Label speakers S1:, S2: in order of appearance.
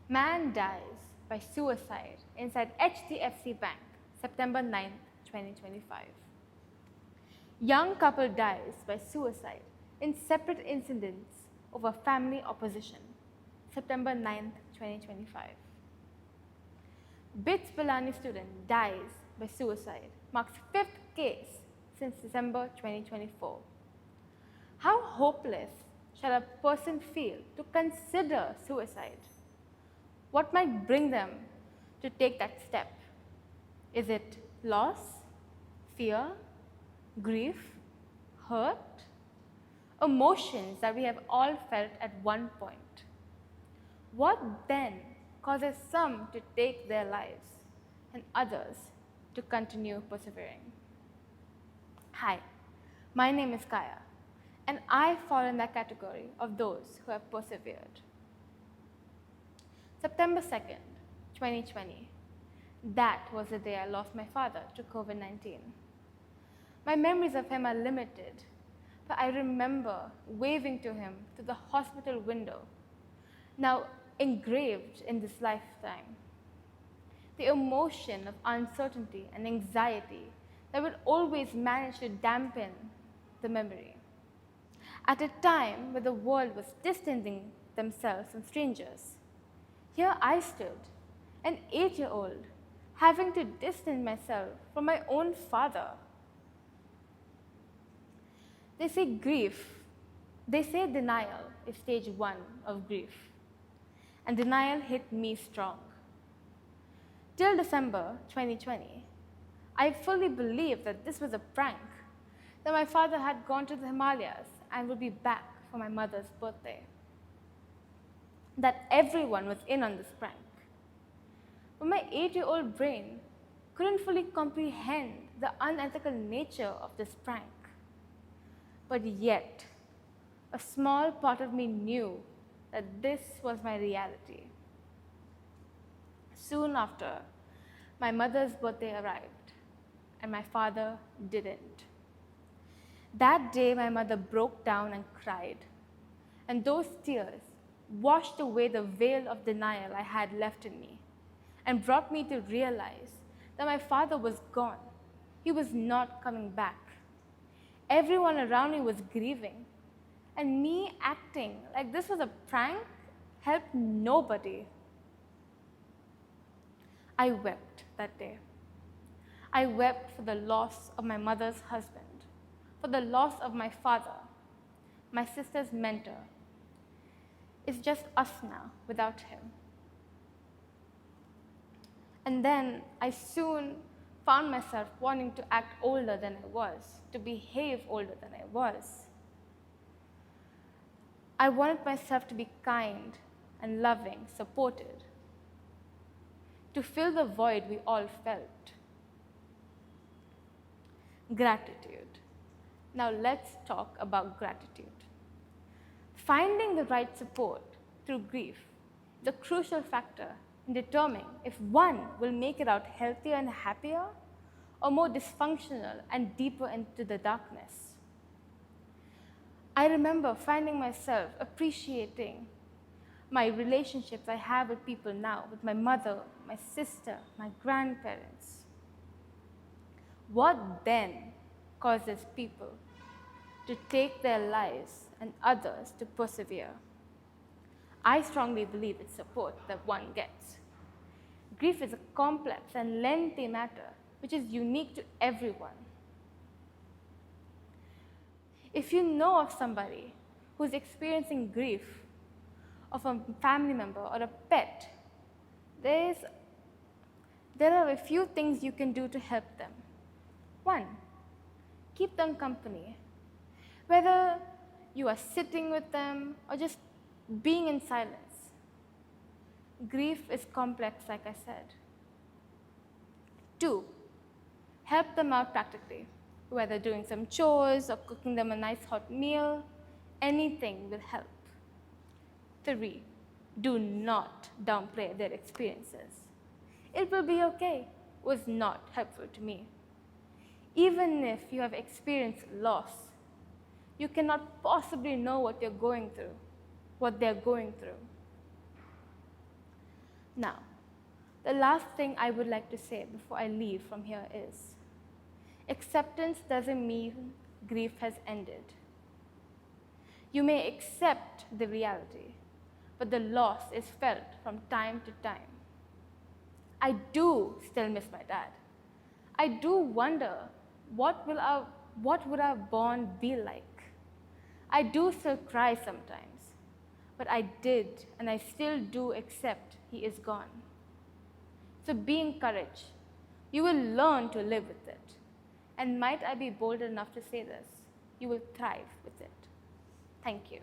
S1: Man dies by suicide inside HDFC Bank, September 9th, 2025. Young couple dies by suicide in separate incidents over family opposition, September 9th, 2025. BITS Pilani student dies by suicide, marks fifth case since December 2024. How hopeless shall a person feel to consider suicide? What might bring them to take that step? Is it loss, fear, grief, hurt? Emotions that we have all felt at one point. What then causes some to take their lives and others to continue persevering? Hi, my name is Kaya, and I fall in that category of those who have persevered. September 2nd, 2020. That was the day I lost my father to COVID-19. My memories of him are limited, but I remember waving to him through the hospital window, now engraved in this lifetime. The emotion of uncertainty and anxiety that would always manage to dampen the memory. At a time where the world was distancing themselves from strangers, here I stood, an 8-year-old, having to distance myself from my own father. They say denial is stage 1 of grief. And denial hit me strong. Till December 2020, I fully believed that this was a prank, that my father had gone to the Himalayas and would be back for my mother's birthday. That everyone was in on this prank. But my 8-year-old brain couldn't fully comprehend the unethical nature of this prank. But yet, a small part of me knew that this was my reality. Soon after, my mother's birthday arrived, and my father didn't. That day, my mother broke down and cried, and those tears washed away the veil of denial I had left in me, and brought me to realize that my father was gone. He was not coming back. Everyone around me was grieving, and me acting like this was a prank helped nobody. I wept that day. I wept for the loss of my mother's husband, for the loss of my father, my sister's mentor. It's just us now without him. And then I soon found myself wanting to act older than I was, to behave older than I was. I wanted myself to be kind and loving, supported, to fill the void we all felt. Gratitude. Now let's talk about gratitude. Finding the right support through grief is a crucial factor in determining if one will make it out healthier and happier, or more dysfunctional and deeper into the darkness. I remember finding myself appreciating my relationships I have with people now, with my mother, my sister, my grandparents. What then causes people to take their lives and others to persevere? I strongly believe it's support that one gets. Grief is a complex and lengthy matter which is unique to everyone. If you know of somebody who's experiencing grief of a family member or a pet, there are a few things you can do to help them. 1, keep them company. Whether you are sitting with them or just being in silence. Grief is complex, like I said. 2, help them out practically. Whether doing some chores or cooking them a nice hot meal, anything will help. 3, do not downplay their experiences. It will be okay was not helpful to me. Even if you have experienced loss, you cannot possibly know what they're going through. Now, the last thing I would like to say before I leave from here is, acceptance doesn't mean grief has ended. You may accept the reality, but the loss is felt from time to time. I do still miss my dad. I do wonder what would our bond be like. I do still cry sometimes, but I did and I still do accept he is gone. So be encouraged. You will learn to live with it. And might I be bold enough to say this, you will thrive with it. Thank you.